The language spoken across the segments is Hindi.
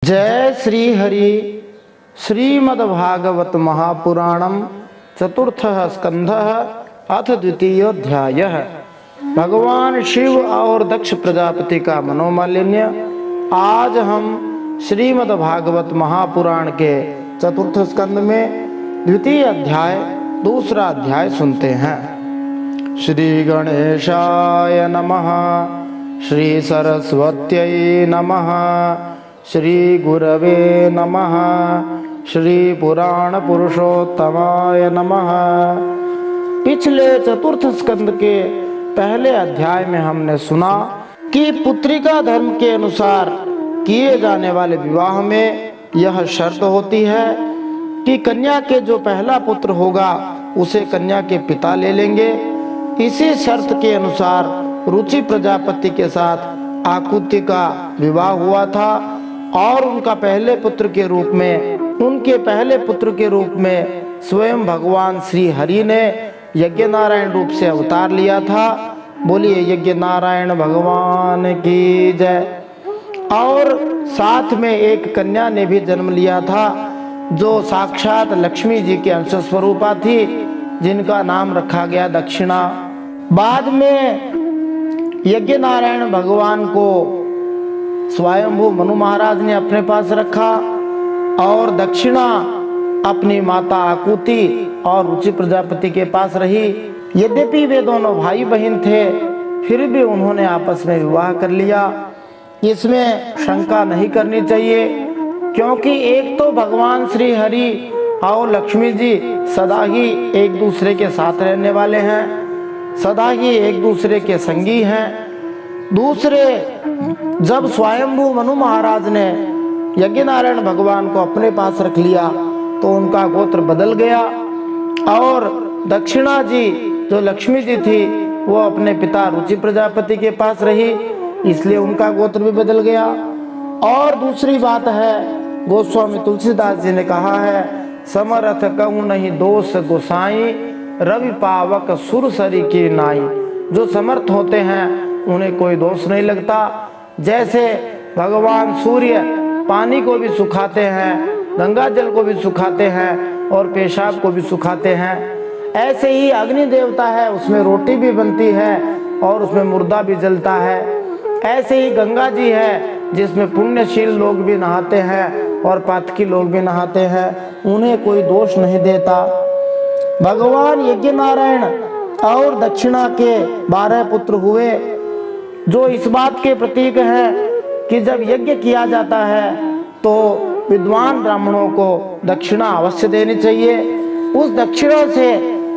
जय श्री हरि। श्रीमद्भागवत महापुराणम चतुर्थ स्कंध अथ द्वितीय अध्याय। भगवान शिव और दक्ष प्रजापति का मनोमालिन्य। आज हम श्रीमद्भागवत महापुराण के चतुर्थ स्कंद में द्वितीय अध्याय दूसरा अध्याय सुनते हैं। श्री गणेशाय नमः। श्री सरस्वत्यै नमः। श्री गुरवे नमः। श्री पुराण पुरुषोत्तमाय नमः। पिछले चतुर्थ स्कंद के पहले अध्याय में हमने सुना कि पुत्रिका धर्म के अनुसार किए जाने वाले विवाह में यह शर्त होती है कि कन्या के जो पहला पुत्र होगा उसे कन्या के पिता ले लेंगे। इसी शर्त के अनुसार रुचि प्रजापति के साथ आकुति का विवाह हुआ था और उनके पहले पुत्र के रूप में स्वयं भगवान श्री हरि ने यज्ञ नारायण रूप से अवतार लिया था। बोलिए यज्ञ नारायण भगवान की जय। और साथ में एक कन्या ने भी जन्म लिया था जो साक्षात लक्ष्मी जी के अंश स्वरूपा थी, जिनका नाम रखा गया दक्षिणा। बाद में यज्ञ नारायण भगवान को स्वयंभू मनु महाराज ने अपने पास रखा और दक्षिणा अपनी माता आकुति और रुचि प्रजापति के पास रही। यद्यपि वे दोनों भाई बहन थे, फिर भी उन्होंने आपस में विवाह कर लिया। इसमें शंका नहीं करनी चाहिए, क्योंकि एक तो भगवान श्री हरि और लक्ष्मी जी सदा ही एक दूसरे के साथ रहने वाले हैं, सदा ही एक दूसरे के संगी हैं। दूसरे, जब स्वयंभू मनु महाराज ने यज्ञ नारायण भगवान को अपने पास रख लिया तो उनका गोत्र बदल गया और दक्षिणा जी जो लक्ष्मी जी थी वो अपने पिता रुचि प्रजापति के पास रही, इसलिए उनका गोत्र भी बदल गया। और दूसरी बात है, गोस्वामी तुलसीदास जी ने कहा है, समरथ कहूँ नहीं दोष गोसाई, रवि पावक सुरसरी की नाई। जो समर्थ होते हैं उन्हें कोई दोष नहीं लगता। जैसे भगवान सूर्य पानी को भी सुखाते हैं, गंगा जल को भी सुखाते हैं और पेशाब को भी सुखाते हैं, ऐसे ही अग्नि देवता है, उसमें रोटी भी बनती है और उसमें मुर्दा भी जलता है। ऐसे ही गंगा जी है जिसमें पुण्यशील लोग भी नहाते हैं और पातकी लोग भी नहाते हैं, उन्हें कोई दोष नहीं देता। भगवान यज्ञ नारायण और दक्षिणा के 12 पुत्र हुए, जो इस बात के प्रतीक हैं कि जब यज्ञ किया जाता है तो विद्वान ब्राह्मणों को दक्षिणा अवश्य देनी चाहिए। उस दक्षिणा से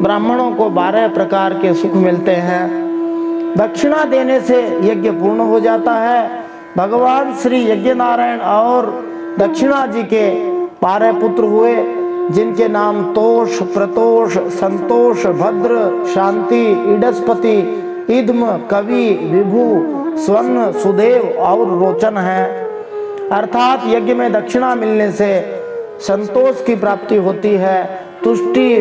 ब्राह्मणों को 12 प्रकार के सुख मिलते हैं। दक्षिणा देने से यज्ञ पूर्ण हो जाता है। भगवान श्री यज्ञ नारायण और दक्षिणा जी के 12 पुत्र हुए, जिनके नाम तोष, प्रतोष, संतोष, भद्र, शांति, इडस्पति, इद्म, कवि, विभु, स्वर्ण, सुदेव और रोचन है। अर्थात यज्ञ में दक्षिणा मिलने से संतोष की प्राप्ति होती है, तुष्टि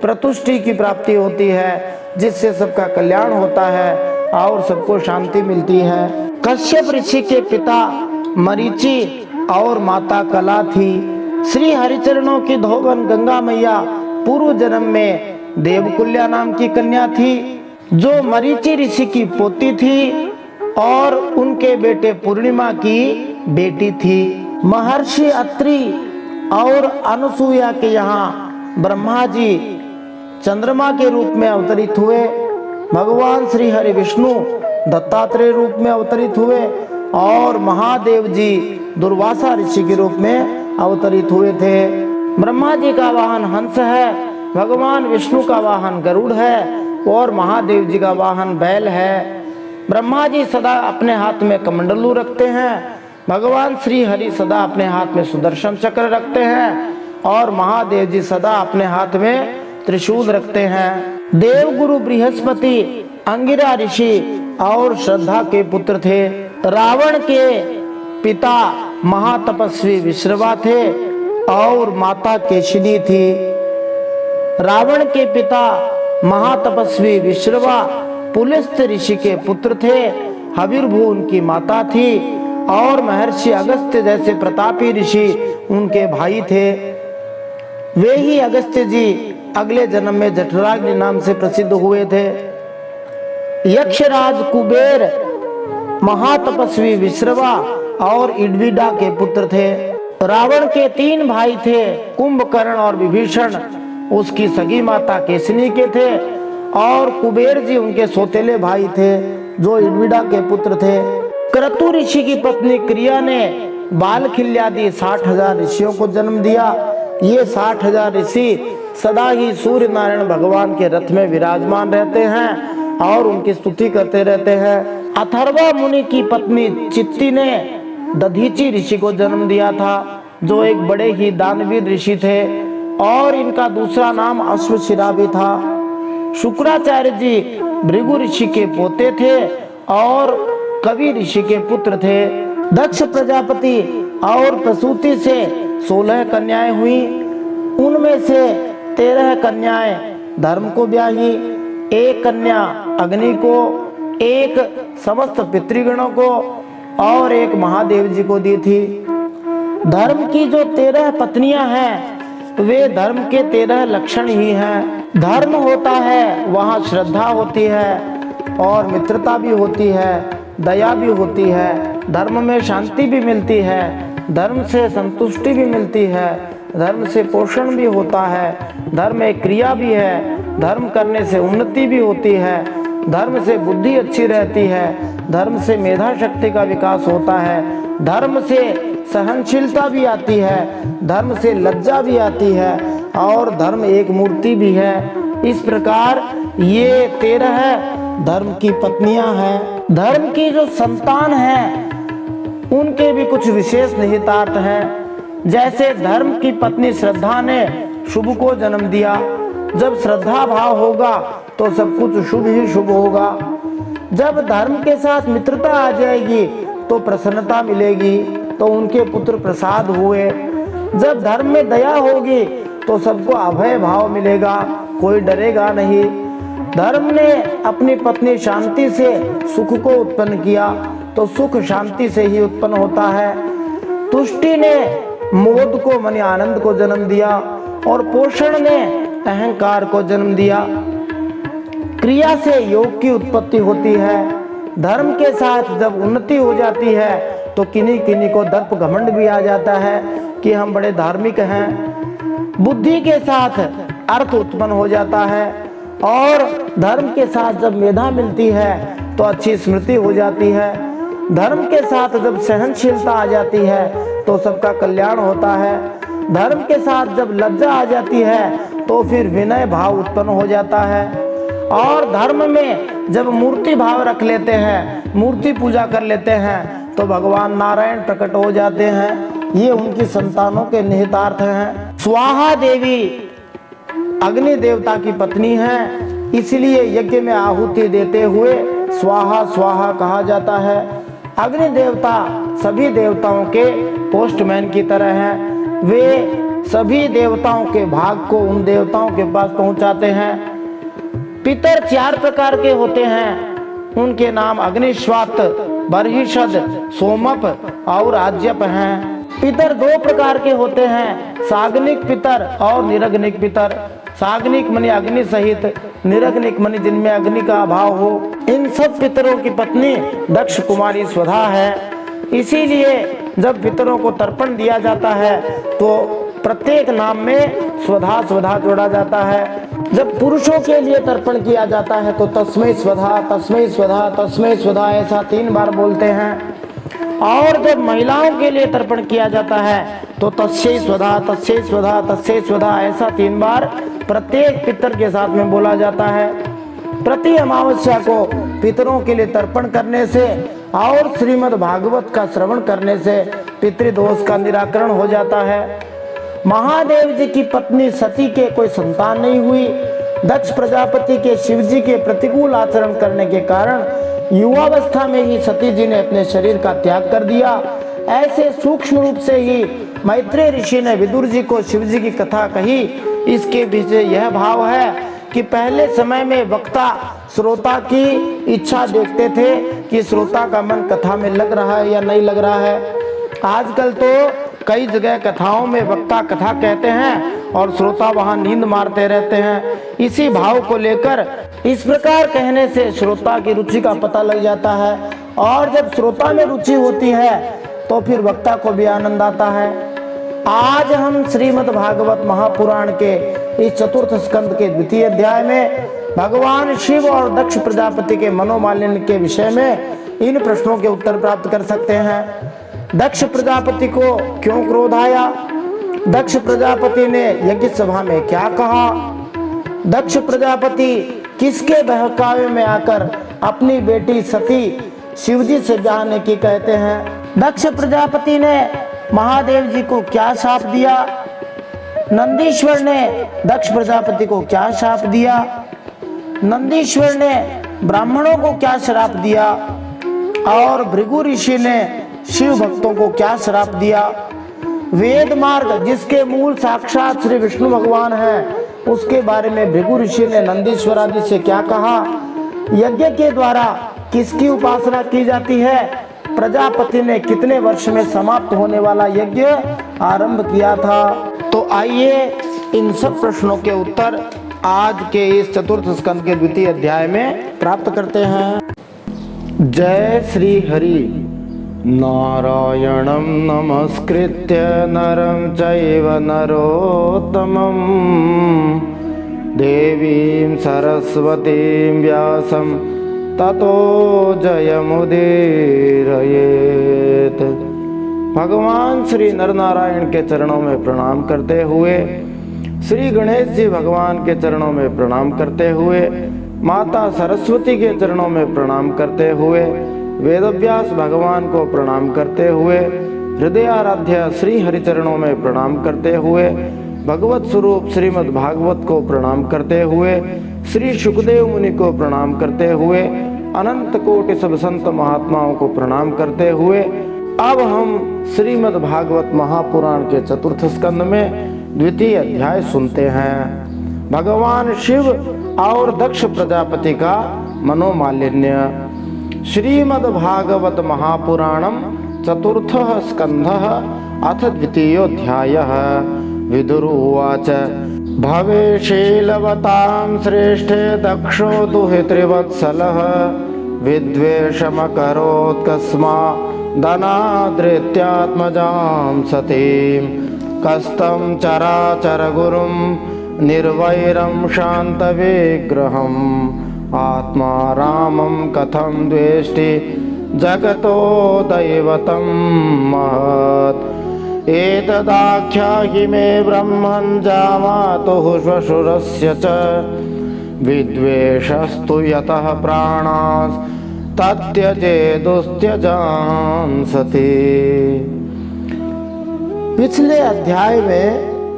प्रतुष्टि की प्राप्ति होती है, जिससे सबका कल्याण होता है और सबको शांति मिलती है। कश्यप ऋषि के पिता मरीचि और माता कला थी। श्री हरिचरणों की धोबन गंगा मैया पूर्व जन्म में देवकुल्या नाम की कन्या थी, जो मरीचि ऋषि की पोती थी और उनके बेटे पूर्णिमा की बेटी थी। महर्षि अत्रि और अनुसुईया के यहाँ ब्रह्मा जी चंद्रमा के रूप में अवतरित हुए। भगवान श्री हरि विष्णु दत्तात्रेय रूप में अवतरित हुए और महादेव जी दुर्वासा ऋषि के रूप में अवतरित हुए थे। ब्रह्मा जी का वाहन हंस है, भगवान विष्णु का वाहन गरुड़ है और महादेव जी का वाहन बैल है। ब्रह्मा जी सदा अपने हाथ में कमंडलू रखते हैं, भगवान श्री हरि सदा अपने हाथ में सुदर्शन चक्र रखते हैं और महादेव जी सदा अपने हाथ में त्रिशूल रखते हैं। देवगुरु बृहस्पति अंगिरा ऋषि और श्रद्धा के पुत्र थे। रावण के पिता महातपस्वी विश्रवा थे और माता केशिनी थी। रावण के पिता महातपस्वी विश्रवा पुलस्त्य ऋषि के पुत्र थे। हविर्भू उनकी माता थी और महर्षि अगस्त्य जैसे प्रतापी ऋषि उनके भाई थे। वे ही अगस्त्य जी अगले जन्म में जठराग्नि नाम से प्रसिद्ध हुए थे। यक्षराज कुबेर महातपस्वी विश्रवा और इडविडा के पुत्र थे। रावण के 3 भाई थे, कुंभकर्ण और विभीषण उसकी सगी माता केसनी के थे और कुबेर जी उनके सौतेले भाई थे जो इडविडा के पुत्र थे। क्रतु ऋषि की पत्नी क्रिया ने बालखिल्यादि 60,000 ऋषियों को जन्म दिया। ये 60,000 ऋषि सदा ही सूर्य नारायण भगवान के रथ में विराजमान रहते हैं और उनकी स्तुति करते रहते हैं। अथर्वा मुनि की पत्नी चित्ती ने दधीची ऋषि को जन्म दिया था जो एक बड़े ही दानवीर ऋषि थे और इनका दूसरा नाम अश्वशिरा भी था। शुक्राचार्य जी भृगु ऋषि के पोते थे और कवि ऋषि के पुत्र थे। दक्ष प्रजापति और प्रसूति से 16 कन्याएं हुई। उनमें से 13 कन्याएं धर्म को ब्याही, 1 कन्या अग्नि को, 1 समस्त पितृगणों को और 1 महादेव जी को दी थी। धर्म की जो 13 पत्नियां हैं वे धर्म के 13 लक्षण ही हैं। धर्म होता है वहाँ श्रद्धा होती है और मित्रता भी होती है, दया भी होती है, धर्म में शांति भी मिलती है, धर्म से संतुष्टि भी मिलती है, धर्म से पोषण भी होता है, धर्म एक क्रिया भी है, धर्म करने से उन्नति भी होती है, धर्म से बुद्धि अच्छी रहती है, धर्म से मेधा शक्ति का विकास होता है, धर्म से सहनशीलता भी आती है, धर्म से लज्जा भी आती है और धर्म एक मूर्ति भी है। इस प्रकार ये 13 धर्म की पत्नियां हैं। धर्म की जो संतान है उनके भी कुछ विशेष निहितार्थ हैं। जैसे धर्म की पत्नी श्रद्धा ने शुभ को जन्म दिया। जब श्रद्धा भाव होगा तो सब कुछ शुभ ही शुभ होगा। जब धर्म के साथ मित्रता आ जाएगी तो प्रसन्नता मिलेगी, तो उनके पुत्र प्रसाद हुए। जब धर्म में दया होगी तो सबको अभय भाव मिलेगा, कोई डरेगा नहीं। धर्म ने अपनी पत्नी शांति से सुख को उत्पन्न किया तो सुख शांति से ही उत्पन्न होता है। तुष्टि ने मोद को माने आनंद को जन्म दिया और पोषण ने अहंकार को जन्म दिया। क्रिया से योग की उत्पत्ति होती है। धर्म के साथ जब उन्नति हो जाती है तो किन्हीं किन्हीं को दर्प घमंड भी आ जाता है कि हम बड़े धार्मिक हैं। बुद्धि के साथ अर्थ उत्पन्न हो जाता है और धर्म के साथ जब मेधा मिलती है तो अच्छी स्मृति हो जाती है। धर्म के साथ जब सहनशीलता आ जाती है तो सबका कल्याण होता है। धर्म के साथ जब लज्जा आ जाती है तो फिर विनय भाव उत्पन्न हो जाता है। और धर्म में जब मूर्ति भाव रख लेते हैं, मूर्ति पूजा कर लेते हैं तो भगवान नारायण प्रकट हो जाते हैं। ये उनकी संतानों के निहितार्थ हैं। स्वाहा देवी अग्नि देवता की पत्नी है, इसलिए यज्ञ में आहुति देते हुए स्वाहा स्वाहा कहा जाता है। अग्नि देवता सभी देवताओं के पोस्टमैन की तरह हैं। वे सभी देवताओं के भाग को उन देवताओं के पास पहुंचाते हैं। पितर 4 प्रकार के होते हैं। उनके नाम अग्निश्वात, बर्हिषद, सोमप और आज्यप हैं। पितर 2 प्रकार के होते हैं, साग्निक पितर और निरग्निक पितर। साग्निक मनी अग्नि सहित, निरग्निक मनी जिनमें अग्नि का अभाव हो। इन सब पितरों की पत्नी दक्ष कुमारी स्वधा है। इसीलिए जब पितरों को तर्पण दिया जाता है तो प्रत्येक नाम में स्वधा स्वधा जोड़ा जाता है। जब पुरुषों के लिए तर्पण किया जाता है तो तस्मै स्वधा, तस्मै स्वधा, तस्मै स्वधा ऐसा 3 बार बोलते हैं। और जब महिलाओं के लिए तर्पण किया जाता है तो तस्यै स्वधा, तस्यै स्वधा, तस्यै स्वधा ऐसा 3 बार प्रत्येक पितर के साथ में बोला जाता है। प्रति अमावस्या को पितरों के लिए तर्पण करने से और श्रीमद् भागवत का श्रवण करने से पितृदोष का निराकरण हो जाता है। महादेव जी की पत्नी सती के कोई संतान नहीं हुई। दक्ष प्रजापति के शिव जी के प्रतिकूल आचरण करने के कारण युवावस्था में ही सती जी ने अपने शरीर का त्याग कर दिया। ऐसे सूक्ष्म रूप से ही मैत्रेय ऋषि ने विदुर जी को शिव जी की कथा कही। इसके पीछे यह भाव है कि पहले समय में वक्ता श्रोता की इच्छा देखते थे कि श्रोता का मन कथा में लग रहा है या नहीं लग रहा है। आजकल तो कई जगह कथाओं में वक्ता कथा कहते हैं और श्रोता वहां नींद मारते रहते हैं। इसी भाव को लेकर इस प्रकार कहने से श्रोता की रुचि का पता लग जाता है, और जब श्रोता में रुचि होती है तो फिर वक्ता को भी आनंद आता है। आज हम श्रीमद् भागवत महापुराण के इस चतुर्थ स्कंद के द्वितीय अध्याय में भगवान शिव और दक्ष प्रजापति के मनोमालिन्य के विषय में इन प्रश्नों के उत्तर प्राप्त कर सकते हैं। दक्ष प्रजापति को क्यों क्रोध आया? दक्ष प्रजापति ने यज्ञ सभा में क्या कहा? दक्ष प्रजापति किसके बहकावे में आकर अपनी बेटी सती शिवजी से ब्याहने की कहते हैं? दक्ष प्रजापति ने महादेव जी को क्या शाप दिया? नंदीश्वर ने दक्ष प्रजापति को क्या शाप दिया? नंदीश्वर ने ब्राह्मणों को क्या श्राप दिया? और भृगु ऋषि ने शिव भक्तों को क्या श्राप दिया? वेद मार्ग जिसके मूल साक्षात श्री विष्णु भगवान है, उसके बारे में भृगु ऋषि ने नंदीश्वर आदि से क्या कहा? यज्ञ के द्वारा किसकी उपासना की जाती है? प्रजापति ने कितने वर्ष में समाप्त होने वाला यज्ञ आरंभ किया था? तो आइए इन सब प्रश्नों के उत्तर आज के इस चतुर्थ स्कंद के द्वितीय अध्याय में प्राप्त करते हैं। जय श्री हरि। नारायणं नमस्कृत्य नरं चैव नरोत्तमं देवीं सरस्वतीं व्यासं ततो जयमुदीरयेत्। भगवान श्री नरनारायण के चरणों में प्रणाम करते हुए, श्री गणेश जी भगवान के चरणों में प्रणाम करते हुए, माता सरस्वती के चरणों में प्रणाम करते हुए, वेदव्यास भगवान को प्रणाम करते हुए, हृदय आराध्य श्री हरि चरणों में प्रणाम करते हुए, भगवत स्वरूप श्रीमद् भागवत को प्रणाम करते हुए, श्री सुखदेव मुनि को प्रणाम करते हुए, अनंत कोटि सब संत महात्माओं को प्रणाम करते हुए अब हम श्रीमद् भागवत महापुराण के चतुर्थ स्कंद में द्वितीय अध्याय सुनते हैं। भगवान शिव और दक्ष प्रजापति का मनोमालिन्य। श्रीमद् भागवत महापुराणम चतुर्थ स्कंधः अथ द्वितीयोऽध्यायः। विदुरुवाच भवेशीलवतां श्रेष्ठे दक्षो दुहितृवत्सलः विद्वेषमकरोत् कस्मादनादृत्यात्मजां सतीं कस्तं चराचरगुरुं निर्वैरं शान्तविग्रहम् आत्मा रामं कथं द्वेष्टि जगतो दैवतं महत् एतदाख्याहि मे ब्रह्मन् जामातुः श्वशुरस्य च विद्वेषस्तु यतः प्राणास् तत्यजेदुस्त्यजां सति। पिछले अध्याय में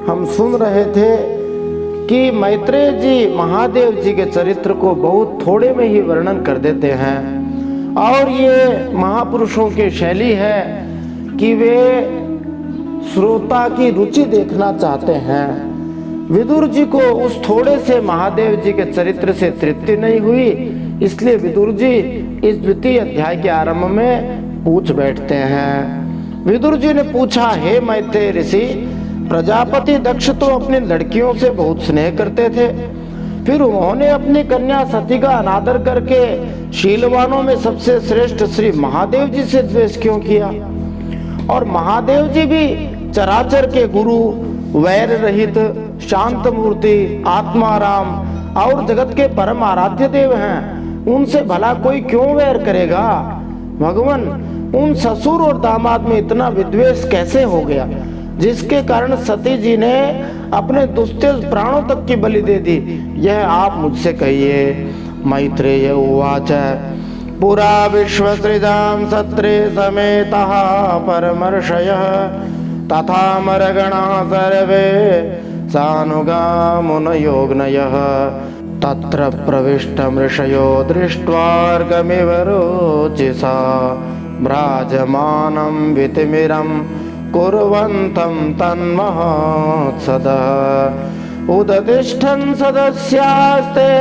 हम सुन रहे थे कि मैत्रेय जी महादेव जी के चरित्र को बहुत थोड़े में ही वर्णन कर देते हैं, और ये महापुरुषों की शैली है कि वे श्रोता की रुचि देखना चाहते हैं। विदुर जी को उस थोड़े से महादेव जी के चरित्र से तृप्ति नहीं हुई, इसलिए विदुर जी इस द्वितीय अध्याय के आरंभ में पूछ बैठते हैं। विदुर जी ने पूछा, हे मैत्रेय ऋषि, प्रजापति दक्ष तो अपनी लड़कियों से बहुत स्नेह करते थे, फिर उन्होंने अपनी कन्या सती का अनादर करके शीलवानों में सबसे श्रेष्ठ श्री महादेव जी से द्वेष क्यों किया? और महादेव जी भी चराचर के गुरु, वैर रहित, शांत मूर्ति, आत्माराम और जगत के परम आराध्य देव हैं, उनसे भला कोई क्यों वैर करेगा? भगवान, उन ससुर और दामाद में इतना विद्वेष कैसे हो गया, जिसके कारण सती जी ने अपने दुस्तेज प्राणों तक की बलि दे दी? यह आप मुझसे कहिए। मैत्रेय उवाच पुरा विश्वसृजां सत्रे समेतः परमर्षयः तथा मरगणा सर्वे सानुगामुनयोग्नयः तत्र प्रविष्टमृषयो दृष्ट्वार्गमिव रोचिषा भ्राजमानं वितिमिरं कुर्वन्तं तन्महोत्सदः उदतिष्ठन् सदस्यास्ते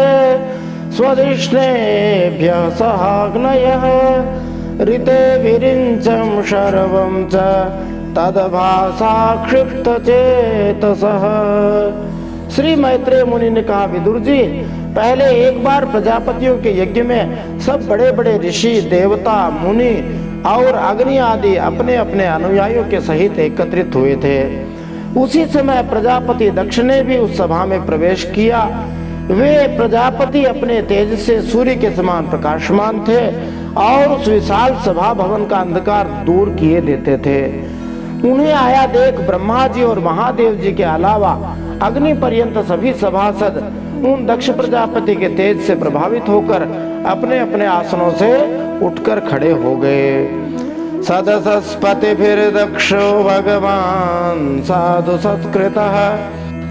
स्वधिष्णेभ्यः सहाग्नयः ऋते विरिञ्चं शर्वं च तद्भासा क्षिप्तचेतसः। श्री मैत्रेय मुनि ने कहा, विदुर जी, पहले एक बार प्रजापतियों के यज्ञ में सब बड़े बड़े ऋषि, देवता, मुनि और अग्नि आदि अपने अपने अनुयायियों के सहित एकत्रित हुए थे। उसी समय प्रजापति दक्ष ने भी उस सभा में प्रवेश किया। वे प्रजापति अपने तेज से सूर्य के समान प्रकाशमान थे और उस विशाल सभा भवन का अंधकार दूर किए देते थे। उन्हें आया देख ब्रह्मा जी और महादेव जी के अलावा अग्नि पर्यंत सभी सभासद उन दक्ष प्रजापति के तेज से प्रभावित होकर अपने अपने आसनों से उठकर खड़े हो गए। सदसस्पति फिर दक्षो भगवान साधु सत्कृतः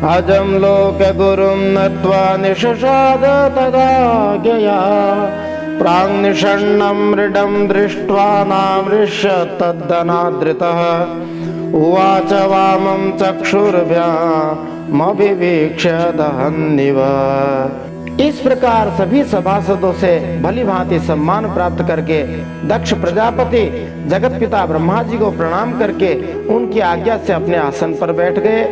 अजम लोक गुरुम नत्वा निशशाद तदा गया प्रांगनिषण्णं मृडं दृष्ट्वा नामृष्य तद्दनादृतः उवाच वामं चक्षुर्भ्यामभिवीक्ष्य दहन्निव। इस प्रकार सभी सभासदों से भली भांति सम्मान प्राप्त करके दक्ष प्रजापति जगत पिता ब्रह्मा जी को प्रणाम करके उनकी आज्ञा से अपने आसन पर बैठ गए।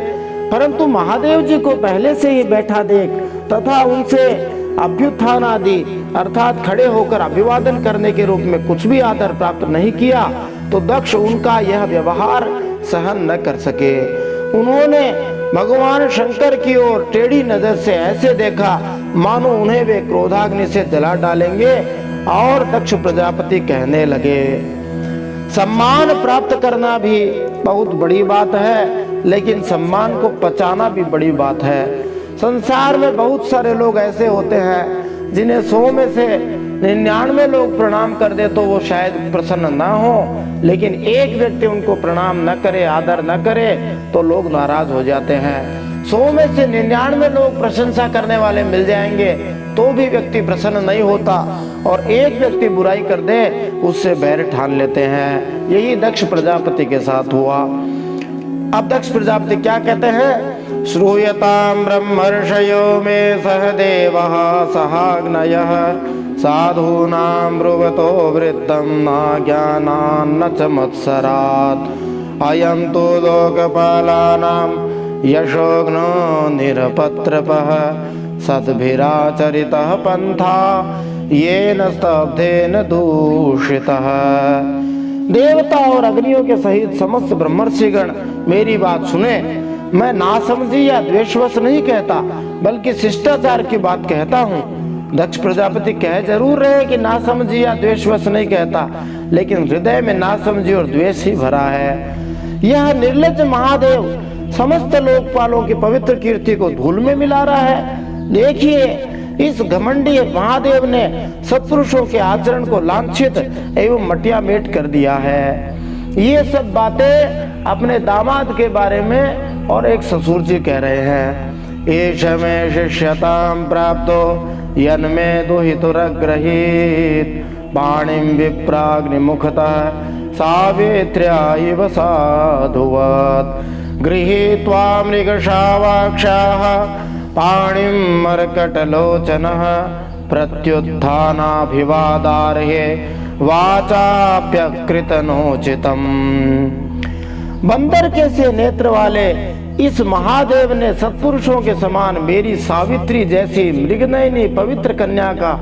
परंतु महादेव जी को पहले से ही बैठा देख तथा उनसे अभ्युत्थान आदि अर्थात खड़े होकर अभिवादन करने के रूप में कुछ भी आदर प्राप्त नहीं किया तो दक्ष उनका यह व्यवहार सहन न कर सके। उन्होंने भगवान शंकर की ओर टेढ़ी नजर से ऐसे देखा मानो उन्हें वे क्रोधाग्नि से जला डालेंगे और दक्ष प्रजापति कहने लगे, सम्मान प्राप्त करना भी बहुत बड़ी बात है, लेकिन सम्मान को पचाना भी बड़ी बात है। संसार में बहुत सारे लोग ऐसे होते हैं जिन्हें 100 में से 99 लोग प्रणाम कर दे तो वो शायद प्रसन्न ना हो, लेकिन एक व्यक्ति उनको प्रणाम न करे, आदर न करे तो लोग नाराज हो जाते हैं। 100 में से 99 लोग प्रशंसा करने वाले मिल जाएंगे तो भी व्यक्ति प्रसन्न नहीं होता और एक व्यक्ति बुराई कर दे उससे बैर ठान लेते हैं। यही दक्ष प्रजापति के साथ हुआ। अब दक्ष प्रजापति क्या कहते हैं, श्रूयतां ब्रह्मर्षयो मे सह देवः सहाग्नयः साधूनां ब्रुवतो वृद्धं न ज्ञानान्न च मत्सरात् अयं तु लोकपालानां यशोघ्नो निरपत्रपः सद्भिराचरितः पंथा येन स्तब्धेन दूषितः। देवता और अग्नियों के सहित समस्त ब्रह्मर्षिगण मेरी बात सुने। मैं नासमझी या द्वेषवश नहीं कहता बल्कि शिष्टाचार की बात कहता हूँ। दक्ष प्रजापति कह जरूर रहे कि नासमझी या द्वेषवश नहीं कहता, लेकिन हृदय में नासमझी और द्वेष ही भरा है। यह निर्लज्ज महादेव समस्त लोकपालों की पवित्र कीर्ति को धूल में मिला रहा है। देखिए, इस घमंडी महादेव ने सत्पुरुषों के आचरण को लांछित एवं मटिया मेट कर दिया है। ये सब बातें अपने दामाद के बारे में और एक ससुर जी कह रहे हैं। एष मे शिष्यतां प्राप्तो यन्मे दुहितुरग्रहीत पाणिं विप्राग्निमुखतः सावित्र्या इव साधुवत् गृहीत्वा मृगशावाक्षाः पाणिं मर्कटलोचनः प्रत्युत्थानाभिवादार्हे वाचाप्यकृतनोचितम्। बंदर के से नेत्र वाले इस महादेव ने सत्पुरुषों के समान मेरी सावित्री जैसी मृगनयनी पवित्र कन्या का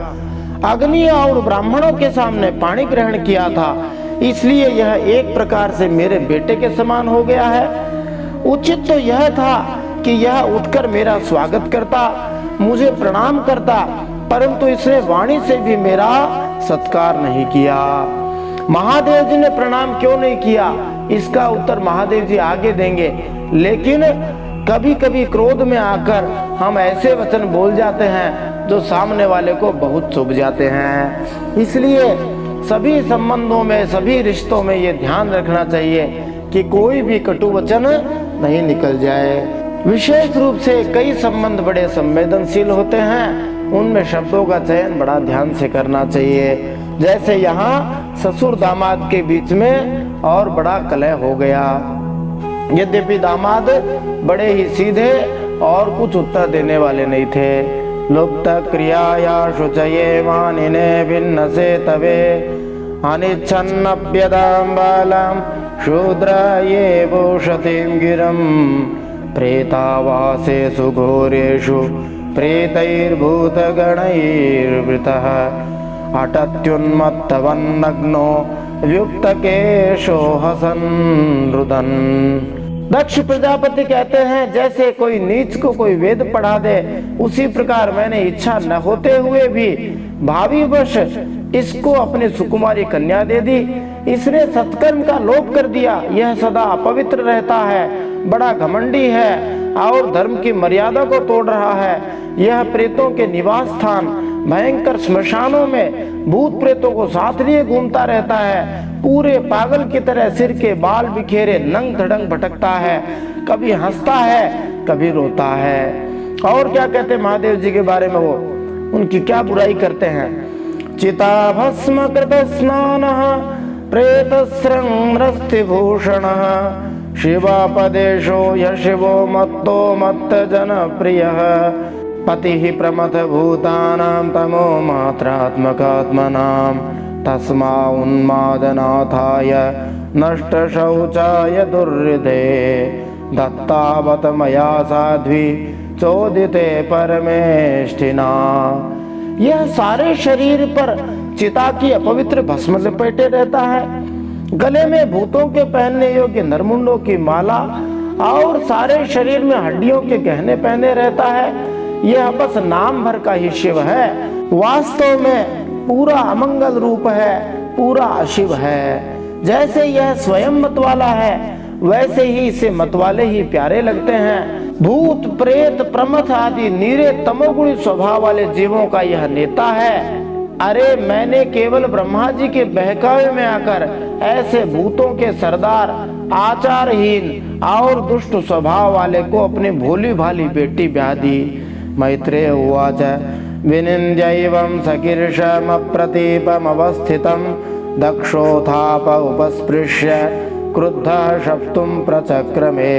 अग्नि और ब्राह्मणों के सामने पाणी ग्रहण किया था, इसलिए यह एक प्रकार से मेरे बेटे के समान हो गया है। उचित तो यह था कि यह उठकर मेरा स्वागत करता, मुझे प्रणाम करता, परंतु इसने वाणी से भी मेरा सत्कार नहीं किया। महादेव जी ने प्रणाम क्यों नहीं किया, इसका उत्तर महादेव जी आगे देंगे। लेकिन कभी कभी क्रोध में आकर हम ऐसे वचन बोल जाते हैं जो सामने वाले को बहुत चुभ जाते हैं। इसलिए सभी संबंधों में, सभी रिश्तों में ये ध्यान रखना चाहिए कि कोई भी कटु वचन नहीं निकल जाए। विशेष रूप से कई संबंध बड़े संवेदनशील होते हैं, उनमें शब्दों का चयन बड़ा ध्यान से करना चाहिए। जैसे यहाँ ससुर दामाद के बीच में और बड़ा कलह हो गया। यद्यपि दामाद बड़े ही सीधे और कुछ उत्तर देने वाले नहीं थे, लुप्त क्रियाया शुचये वानिने भिन्नसे तवे अनिच्छन्नप्यदां बालां शूद्र ये भूषतिं गिरं प्रेतावासेषु घोरेषु प्रेतैर्भूतगणैर्वृतः अटत्युन्मत्तवन्नग्नो व्युक्तकेशो हसन् रुदन्। दक्ष प्रजापति कहते हैं, जैसे कोई नीच को कोई वेद पढ़ा दे, उसी प्रकार मैंने इच्छा न होते हुए भी भावी वश इसको अपनी सुकुमारी कन्या दे दी। इसने सत्कर्म का लोप कर दिया, यह सदा अपवित्र रहता है, बड़ा घमंडी है और धर्म की मर्यादा को तोड़ रहा है। यह प्रेतों के निवास स्थान भयंकर श्मशानों में भूत प्रेतों को साथ लिए घूमता रहता है। पूरे पागल की तरह सिर के बाल बिखेरे नंग धड़ंग भटकता है, कभी हंसता है कभी रोता है। और क्या कहते महादेव जी के बारे में, वो उनकी क्या बुराई करते हैं। चिता भस्म कृत स्नानः प्रेतस्रंस्तिभूषणः शिवापदेशो यशिवो मत्तो मत्त जनप्रियः पतिः प्रमथ भूतानां तमो मात्रात्मकात्मनां तस्मा उन्मादनाथाय नष्ट शौचाय दुर्हृदे दत्तावत मया साध्वी चोदिते परमेष्ठिना। यह सारे शरीर पर चिता की अपवित्र भस्म लपेटे रहता है, गले में भूतों के पहनने योग्य नरमुंडों की माला और सारे शरीर में हड्डियों के गहने पहने रहता है। यह बस नाम भर का ही शिव है, वास्तव में पूरा अमंगल रूप है, पूरा अशिव है। जैसे यह स्वयं मतवाला है, वैसे ही इसे मतवाले ही प्यारे लगते हैं। भूत प्रेत प्रमथ आदि नीरे तमोगुणी स्वभाव वाले जीवों का यह नेता है। अरे मैंने केवल ब्रह्मा जी के बहकावे में आकर ऐसे भूतों के सरदार, आचारहीन और दुष्ट स्वभाव वाले को अपनी भोली भाली बेटी ब्याह दी। मैत्रेय उवाच विनिन्द्यैवं सकीर्षमप्रतीपमवस्थितं दक्षोत्थाप उपस्पृश्य क्रुद्धः शप्तुं प्रचक्रमे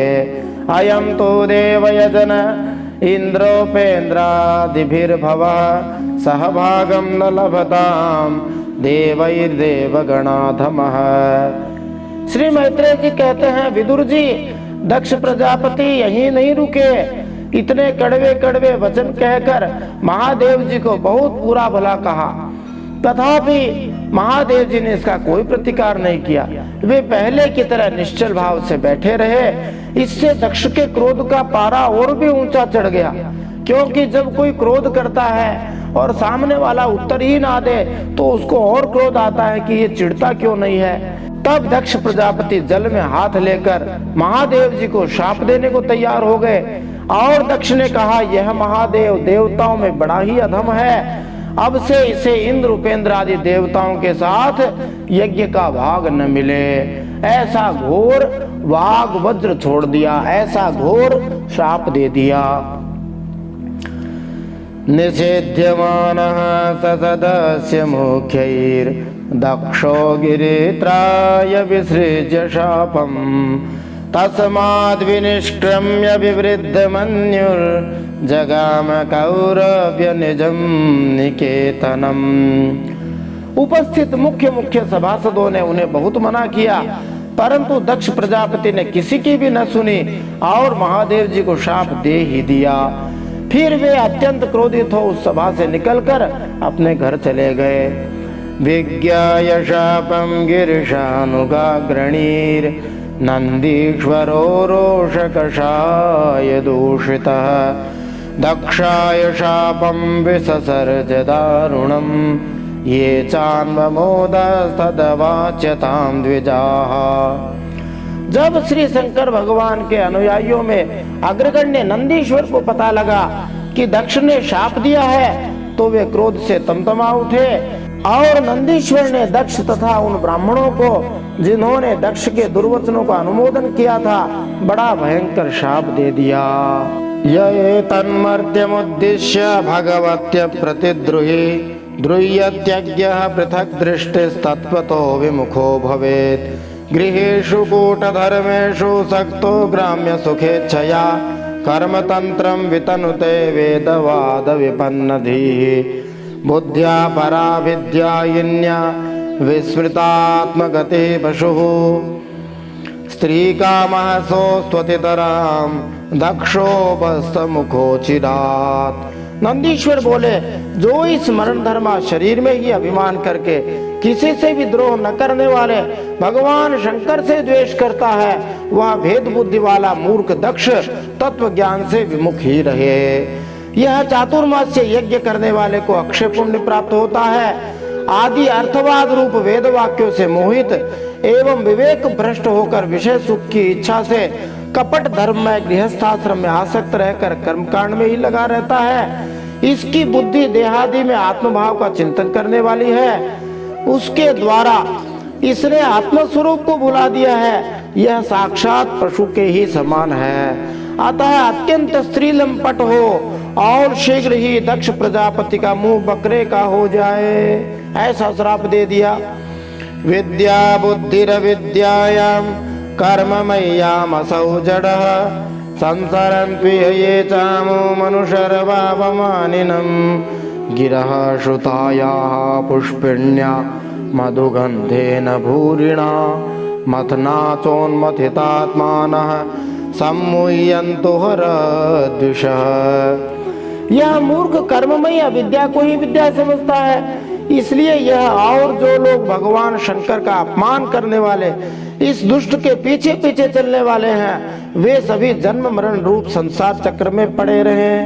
अयं तो देवयजन इन्द्रोपेन्द्रादिभिर्भवः सहभागं न लभतां देवैर्देवगणाधमः। श्री मैत्रेय जी कहते हैं, विदुर जी, दक्ष प्रजापति यहीं नहीं रुके, इतने कड़वे कड़वे वचन कहकर महादेव जी को बहुत बुरा भला कहा, तथापि महादेव जी ने इसका कोई प्रतिकार नहीं किया। वे पहले की तरह निश्चल भाव से बैठे रहे। इससे दक्ष के क्रोध का पारा और भी ऊंचा चढ़ गया, क्योंकि जब कोई क्रोध करता है और सामने वाला उत्तर ही ना दे तो उसको और क्रोध आता है कि ये चिढ़ता क्यों नहीं है। तब दक्ष प्रजापति जल में हाथ लेकर महादेव जी को शाप देने को तैयार हो गए और दक्ष ने कहा, यह महादेव देवताओं में बड़ा ही अधम है, अब से इसे इंद्र उपेंद्र आदि देवताओं के साथ यज्ञ का भाग न मिले। ऐसा घोर वाग वज्र छोड़ दिया, ऐसा घोर शाप दे दिया। निषेध्यमानः ससदस्य मुख्यैर् दक्षो गिरित्राय विसृज्य शापम् तस्माद् विनिष्क्रम्य विवृद्धमन्युर्जगाम कौरव्य निजं निकेतनम्। उपस्थित मुख्य मुख्य सभासदों ने उन्हें बहुत मना किया, परंतु दक्ष प्रजापति ने किसी की भी न सुनी और महादेव जी को शाप दे ही दिया। फिर वे अत्यंत क्रोधित हो उस सभा से निकलकर अपने घर चले गए। विज्ञाय शापं गिरिशानुगाग्रणीर् नंदीश्वरो रोषकषाय दूषितः दक्षाय शापं विससर्ज दारुणं ये चान्वमोदस्तदवाच्यतां द्विजाः। जब श्री शंकर भगवान के अनुयायियों में अग्रगण्य नंदीश्वर को पता लगा कि दक्ष ने शाप दिया है, तो वे क्रोध से तमतमा उठे और नंदीश्वर ने दक्ष तथा उन ब्राह्मणों को जिन्होंने दक्ष के दुर्वचनों का अनुमोदन किया था बड़ा भयंकर शाप दे दिया। ये तन्मर्त्यमुद्दिश्य भगवत्य प्रतिद्रुहि द्रुह्यत्यज्ञः पृथक् दृष्टिस्तत्त्वतो विमुखो भवेत्। गृहेषु कूटधर्मेषु सक्तो ग्राम्य सुखेच्छया कर्मतंत्रं वितनुते वेदवाद विपन्नधीः बुद्ध्या परा विद्यायिन्या विस्मृतात्मगते पशुः स्त्रीकामः सोऽस्त्वतितरां दक्षोपस्थमुखोचिरात्। नंदीश्वर बोले, जो इस मरण धर्मा शरीर में ही अभिमान करके किसी से भी द्रोह न करने वाले भगवान शंकर से द्वेष करता है, वह भेद बुद्धि वाला मूर्ख दक्ष तत्व ज्ञान से विमुख ही रहे। यह चातुर्मास्य यज्ञ करने वाले को अक्षय पुण्य प्राप्त होता है। आदि अर्थवाद रूप वेद वाक्यों से मोहित एवं विवेक भ्रष्ट होकर विषय सुख की इच्छा से कपट धर्म में गृहस्थाश्रम में आसक्त रहकर कर्मकांड में ही लगा रहता है। इसकी बुद्धि देहादि में आत्मभाव का चिंतन करने वाली है, उसके द्वारा इसने आत्मस्वरूप को भुला दिया है। यह साक्षात पशु के ही समान है। अतः अत्यंत स्त्री लंपट हो और शीघ्र ही दक्ष प्रजापति का मुंह बकरे का हो जाए, ऐसा श्राप दे दिया। विद्या बुद्धिरविद्यायां कर्ममय्यामसौ जडः संसरन्त्विह ये चामो मनुषर्वावमानिनं गिरः श्रुतायाः पुष्पिण्या मधुगन्धेन भूरिणा मथनाचोन्मथितात्मानः सम्मुह्यन्तु हरद्विषः। यह मूर्ख कर्ममय अविद्या को ही विद्या समझता है, इसलिए यह और जो लोग भगवान शंकर का अपमान करने वाले इस दुष्ट के पीछे पीछे चलने वाले हैं, वे सभी जन्म मरण रूप संसार चक्र में पड़े रहे।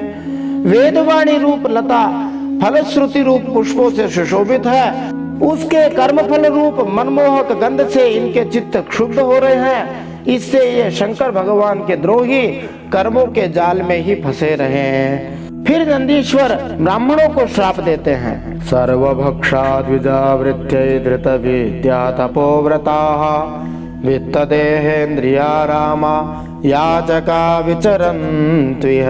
वेदवाणी रूप लता फलश्रुति रूप पुष्पों से सुशोभित है, उसके कर्मफल रूप मनमोहक गंध से इनके चित्त क्षुब्ध हो रहे हैं। इससे ये शंकर भगवान के द्रोही कर्मों के जाल में ही फंसे रहे हैं। फिर नंदीश्वर ब्राह्मणों को श्राप देते हैं। सर्वभक्षा द्विजावृत्यै धृत विद्या तपोव्रताः वित्तदेहेन्द्रिया रामा याचका विचरन्त्विह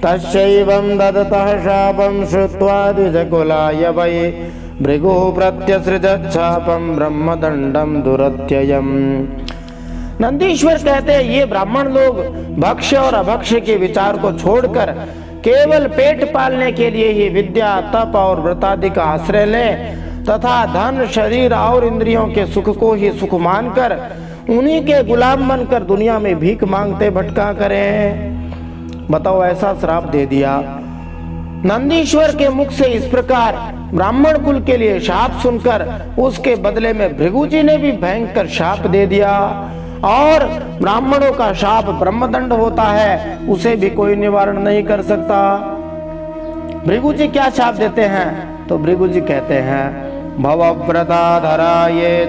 तस्यैवं ददतः शापं श्रुत्वा द्विजकुलाय वै भृगु प्रत्यसृजच्छापं ब्रह्मदंडं दुरत्ययम्। नंदीश्वर कहते हैं, ये ब्राह्मण लोग भक्ष्य और अभक्ष्य के विचार को छोड़कर केवल पेट पालने के लिए ही विद्या तप और व्रतादि का आश्रय लें तथा धन शरीर और इंद्रियों के सुख को ही सुख मानकर उन्हीं के गुलाम बनकर दुनिया में भीख मांगते भटका करें। बताओ, ऐसा श्राप दे दिया। नंदीश्वर के मुख से इस प्रकार ब्राह्मण कुल के लिए शाप सुनकर उसके बदले में भृगु जी ने भी भयंकर शाप दे दिया। और ब्राह्मणों का शाप ब्रह्मदंड होता है, उसे भी कोई निवारण नहीं कर सकता। भृगु जी क्या शाप देते हैं? तो भृगु जी कहते हैं, भवव्रता धरा ये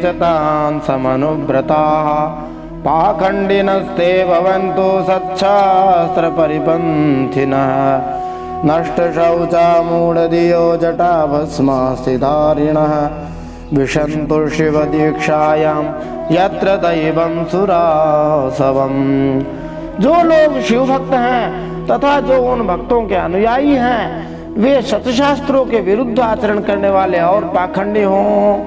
च तान् समनुव्रताः पाखंडिनस्ते भवन्तु सच्छास्त्र परिपन्थिनः नष्ट शौचा मूढ़धियो जटा भस्मास्तिधारिणः विशन्तु शिव दीक्षायां यत्र दैवं सुरासवम्। जो लोग शिव भक्त हैं तथा जो उन भक्तों के अनुयायी हैं, वे सतशास्त्रों के विरुद्ध आचरण करने वाले और पाखंडी हों।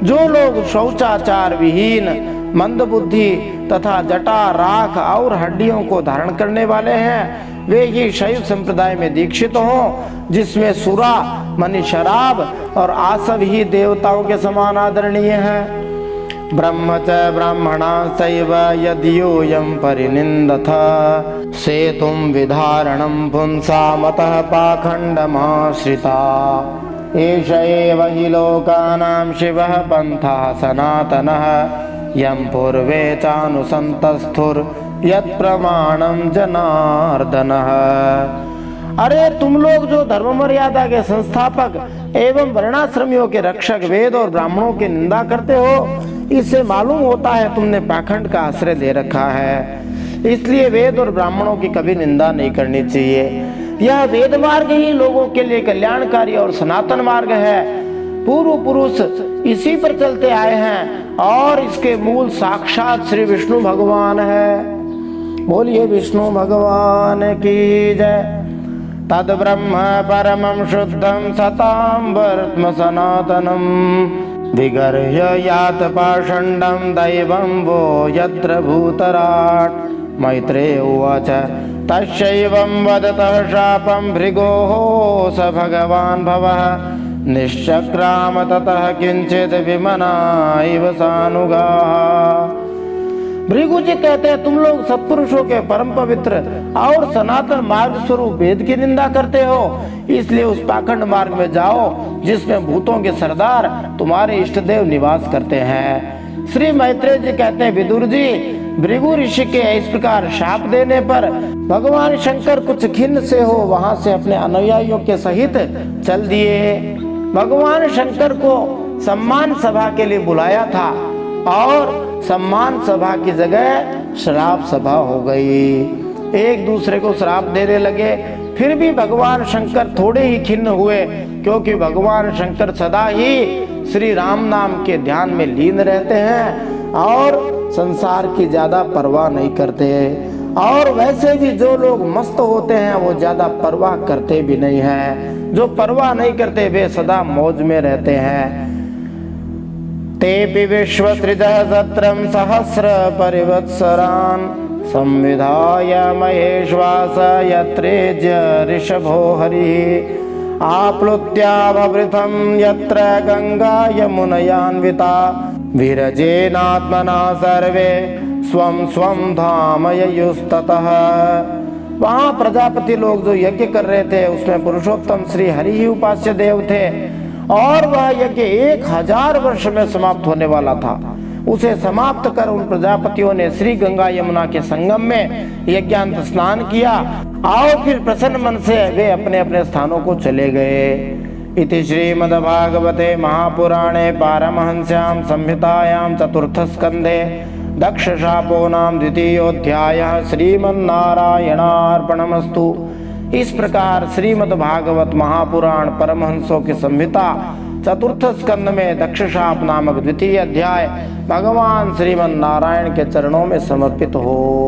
जो लोग शौचाचार विहीन मंद बुद्धि तथा जटा राख और हड्डियों को धारण करने वाले हैं, वे ही शैव संप्रदाय में दीक्षित हों, जिसमें सुरा मानी शराब और आसव ही देवताओं के समान आदरणीय है। ब्रह्म च ब्राह्मणा सैव यद्यूयं परिनिन्दथ सेतुं विधारणं पुंसामतः पाखण्डमाश्रिता एष एव हि लोकानां शिवः पन्थः सनातनः यं पूर्वे चानुसन्तस्थुर् यत्प्रमाणं जनार्दनः। अरे तुम लोग जो धर्म मर्यादा के संस्थापक एवं वर्णाश्रमियों के रक्षक वेद और ब्राह्मणों की निंदा करते हो, इससे मालूम होता है तुमने पाखंड का आश्रय ले रखा है। इसलिए वेद और ब्राह्मणों की कभी निंदा नहीं करनी चाहिए। यह वेद मार्ग ही लोगों के लिए कल्याणकारी और सनातन मार्ग है। पूर्व पुरुष इसी पर चलते आए हैं और इसके मूल साक्षात श्री विष्णु भगवान है। बोलिए विष्णु भगवान की जय। तद ब्रह्म परमं शुद्धं सतां वर्त्म सनातनं विगर्ह्य यात पाषण्डं दैवं वो यत्र भूतराट् मैत्रेय उवाच तस्यैवं वदतः शापं भृगोः स भगवान् भवः निश्चक्राम ततः किंचित विमना इव सानुगाः। भृगु जी कहते हैं, तुम लोग सत्पुरुषों के परम पवित्र और सनातन मार्ग स्वरूप वेद की निंदा करते हो, इसलिए उस पाखंड मार्ग में जाओ जिसमें भूतों के सरदार तुम्हारे इष्ट देव निवास करते हैं। श्री मैत्रेय जी कहते हैं, विदुर जी, भृगु ऋषि के इस प्रकार शाप देने पर भगवान शंकर कुछ खिन्न से हो वहां से अपने अनुयायियों के सहित चल दिए। भगवान शंकर को सम्मान सभा के लिए बुलाया था और सम्मान सभा की जगह श्राप सभा हो गई। एक दूसरे को श्राप देने लगे। फिर भी भगवान शंकर थोड़े ही खिन्न हुए, क्योंकि भगवान शंकर सदा ही श्री राम नाम के ध्यान में लीन रहते हैं और संसार की ज्यादा परवाह नहीं करते। और वैसे भी जो लोग मस्त होते हैं वो ज्यादा परवाह करते भी नहीं हैं। जो परवाह नहीं करते वे सदा मौज में रहते हैं। तेपि विश्वसृजः सत्रं सहस्र परिवत्सरान् संविधाय महेश्वास यत्रेज्य ऋषभो हरिः आप्लुत्याववृतं यत्र गंगा यमुनयान्विता विरजेनात्मना सर्वे स्वं स्वं धाम ययुस्ततः। वहाँ प्रजापति लोग जो यज्ञ कर रहे थे उसमें पुरुषोत्तम श्री हरि ही उपास्य देव थे और वह यज्ञ 1000 वर्ष में समाप्त होने वाला था। उसे समाप्त कर उन प्रजापतियों ने श्री गंगा यमुना के संगम में यज्ञांत स्नान किया और फिर प्रसन्न मन से वे अपने अपने स्थानों को चले गए। इति श्रीमद्भागवते महापुराणे पारमहंस्यां संहितायां चतुर्थ स्कंधे दक्ष शापो नाम द्वितीयोऽध्यायः श्रीमन्नारायणार्पणमस्तु। इस प्रकार श्रीमद्भागवत महापुराण परमहंसों की संहिता चतुर्थ स्कंद में दक्ष शाप नामक द्वितीय अध्याय भगवान श्रीमन नारायण के चरणों में समर्पित हो।